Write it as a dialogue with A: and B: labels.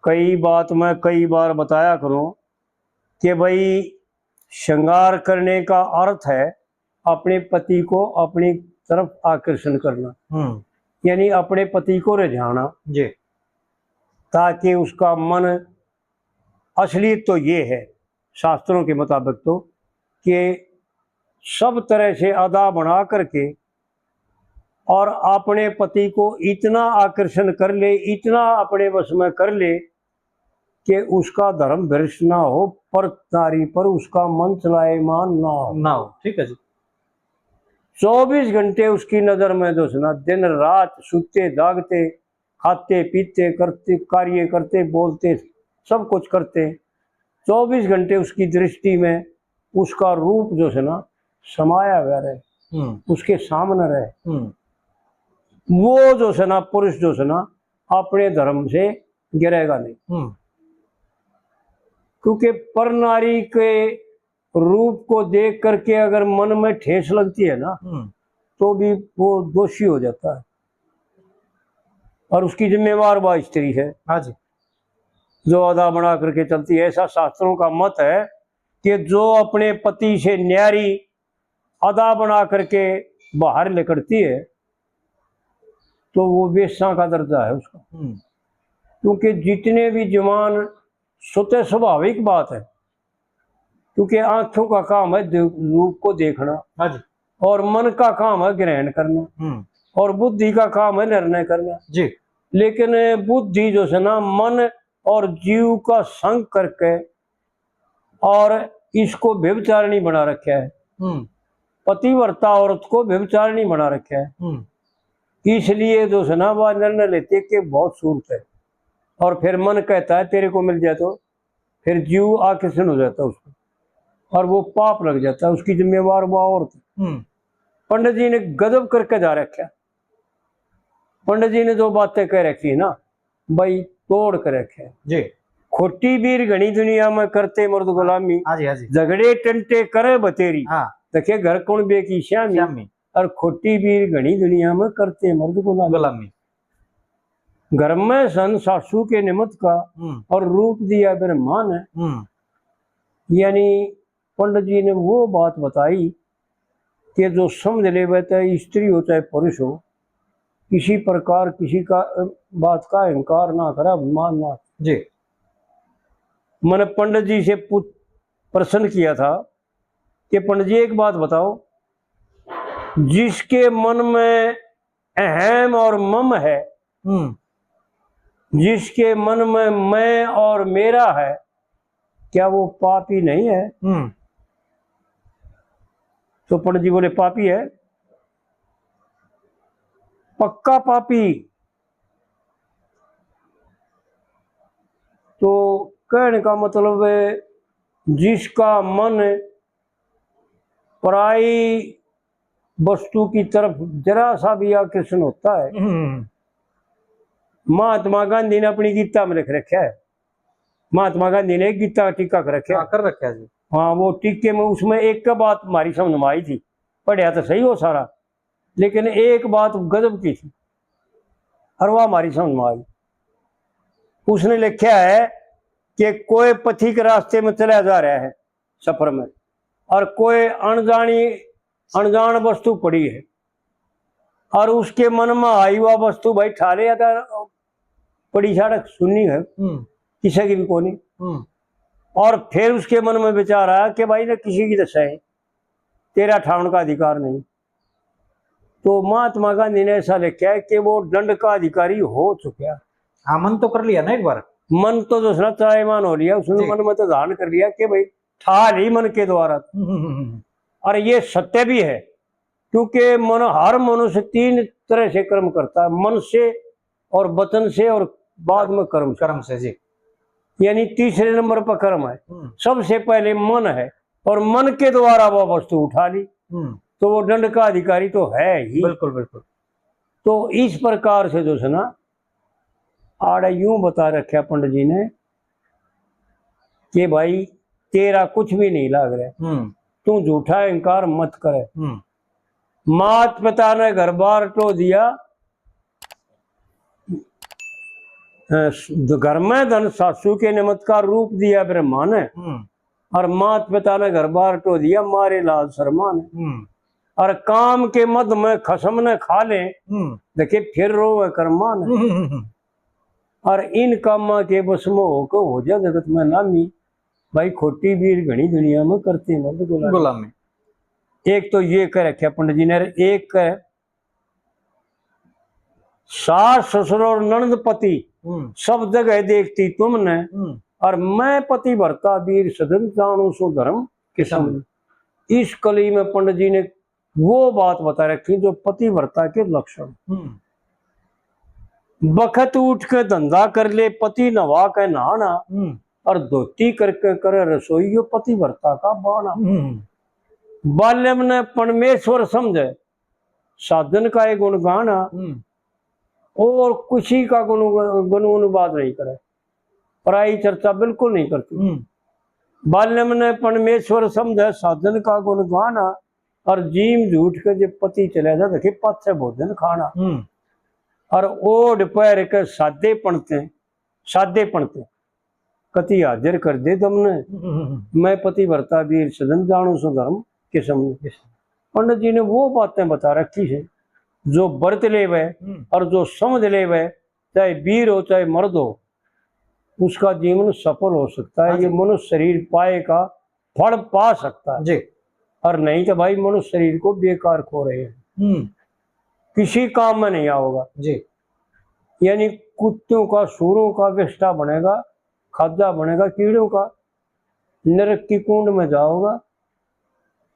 A: कई बात मैं कई बार बताया करूं कि भाई श्रृंगार करने का अर्थ है अपने पति को अपनी तरफ आकर्षण करना, यानी अपने पति को रिझाना
B: जी।
A: ताकि उसका मन, असली तो ये है शास्त्रों के मुताबिक तो कि सब तरह से अदा बना करके और अपने पति को इतना आकर्षण कर ले, इतना अपने वश में कर ले कि उसका धर्म भ्रष्ट ना हो, पर नारी पर उसका मन चलायमान ना हो।
B: ठीक है जी।
A: 24 घंटे उसकी नजर में दोसना, दिन रात सुते जागते, खाते पीते, करते कार्य करते, बोलते, सब कुछ करते, 24 घंटे उसकी दृष्टि में उसका रूप जो है ना समाया हुआ रहे, उसके सामने रहे। वो जो है ना पुरुष जो है ना अपने धर्म से गिरेगा नहीं, क्योंकि पर नारी के रूप को देख करके अगर मन में ठेस लगती है ना तो भी वो दोषी हो जाता है और उसकी जिम्मेवार वह स्त्री है।
B: हाँ जी।
A: जो अदा बना करके चलती है। ऐसा शास्त्रों का मत है कि जो अपने पति से न्यारी अदा बना करके बाहर निकलती है तो वो वेश्या का दर्जा है उसका, क्योंकि जितने भी जवान स्वतः स्वाभाविक बात है, क्योंकि आंखों का काम है रूप को देखना।
B: हाँ जी।
A: और मन का काम है ग्रहण करना और बुद्धि का काम है निर्णय करना
B: जी।
A: लेकिन बुद्धि जो है ना मन और जीव का संग करके और इसको व्यभिचारिणी बना रखा है, पतिव्रता औरत को व्यभिचारिणी बना रखा है। इसलिए जो है ना वह निर्णय लेते कि बहुत सूरत है और फिर मन कहता है तेरे को मिल जाए, तो फिर जीव आकर्षण हो जाता है उसको और वो पाप लग जाता है, उसकी जिम्मेवार वो औरत। पंडित जी ने गजब करके जा रखा, पंडित जी ने जो बातें कह रखी है ना भाई तोड़ कर रखे
B: जी।
A: खोटी बीर घनी दुनिया में करते मर्द गुलामी, झगड़े टंटे करे बतेरी, देखे घर कौन बे की श्यामी, और खोटी बीर घनी दुनिया में करते मर्द गुलामी। घर में सन सासू के निमित्त का और रूप दिया ब्रह्मान है। यानी पंडित जी ने वो बात बताई कि जो समझ ले चाहे स्त्री हो चाहे पुरुष हो, किसी प्रकार किसी का बात का अहंकार ना करे, अभिमान ना जी। मैंने पंडित जी से प्रश्न किया था कि पंडित जी एक बात बताओ, जिसके मन में अहम और मम है, जिसके मन में मैं और मेरा है, क्या वो पापी नहीं है? तो पंडित जी बोले पापी है, पक्का पापी। तो कहने का मतलब है जिसका मन पराई वस्तु की तरफ जरा सा भी आकर्षण होता है, महात्मा गांधी ने अपनी गीता में लिख रखा है, महात्मा गांधी ने गीता टीका कर रखा है जी। हाँ, वो टीके में उसमें एक का बात हमारी समझ में आई थी, पढ़िया तो सही हो सारा, लेकिन एक बात गजब की थी और वह हमारी समझ में आई। उसने लिखा है कि कोई पथिक रास्ते में चला जा रहा है सफर में और कोई अनजान वस्तु पड़ी है और उसके मन में आई वह वस्तु भाई ठा ले आता, पड़ी सड़क सुननी है किसी की भी कोनी, और फिर उसके मन में विचार आया कि भाई ना किसी की दशा है, तेरा ठाउन का अधिकार नहीं। तो महात्मा गांधी ने ऐसा लिखा है कि वो दंड का अधिकारी हो चुका।
B: हाँ, मन तो कर लिया ना एक बार,
A: मन तो जो है त्रायमान हो लिया उसने, मन में तो धारण कर लिया कि भाई ठा ली मन के द्वारा। और ये सत्य भी है, क्योंकि मन हर मनुष्य 3 तरह से कर्म करता है, मन से और वचन से और बाद में कर्म से जी। यानी तीसरे नंबर पर कर्म है, सबसे पहले मन है और मन के द्वारा वह वस्तु उठा ली तो वो दंड का अधिकारी तो है ही।
B: बिल्कुल बिल्कुल।
A: तो इस प्रकार से जो है ना आड़ा यूं बता रखा पंडित जी ने कि भाई तेरा कुछ भी नहीं लाग रहा, तू झूठा अहंकार मत करे। मात पिता ने घर बार तो दिया, घर में धन सासू के निमित्त का रूप दिया ब्रह्मा ने, और मात पिता ने घर बार टो दिया मारे लाल शर्मा ने। और काम के मद में खसम ने खा ले, देखे फिर रोवे कर्मा ने। और इन कामा के बस में होकर हो जा जगत में नामी, भाई खोटी बीर घनी दुनिया में करती मर्द गुलामी। एक तो ये कह रखे पंडित जी ने, एक कह सास ससुर और ननद पति सब जगह देखती तुमने, और मैं पति भरता वीर सदन जानू सो धर्म किसम। इस कली में पंडित जी ने वो बात बता रखी जो पति भरता के लक्षण। बखत उठ के धंधा कर ले पति नवा के नहाना, और धोती करके करे रसोई यो पति भरता का बाना। बाल्यम ने परमेश्वर समझे साधन का एक गुण गाना, और किसी का गुणगान नहीं करे, पराई चर्चा बिल्कुल नहीं करती। बाल्यम ने परमेश्वर समझे साधन का गुण गाना, और जीम झूठ के जब पति चले जा देखे पाछे भोजन खाना। और ओढ़ पैर के सादे पणते कति हाजिर कर दे तुमने, मैं पति भरता वीर सदन जानू सो धर्म के समझ। पंडित जी ने वो बातें बता रखी है जो बरत ले वह और जो समझ ले वह, चाहे वीर हो चाहे मर्द हो, उसका जीवन सफल हो सकता है। ये मनुष्य शरीर पाए का फल पा सकता है जी। और नहीं तो भाई मनुष्य शरीर को बेकार खो रहे हैं, किसी काम में नहीं आओगा जी। यानी कुत्तों का सूरों का विष्ठा बनेगा, खाजा बनेगा, कीड़ों का नरक की कुंड में जाओगा।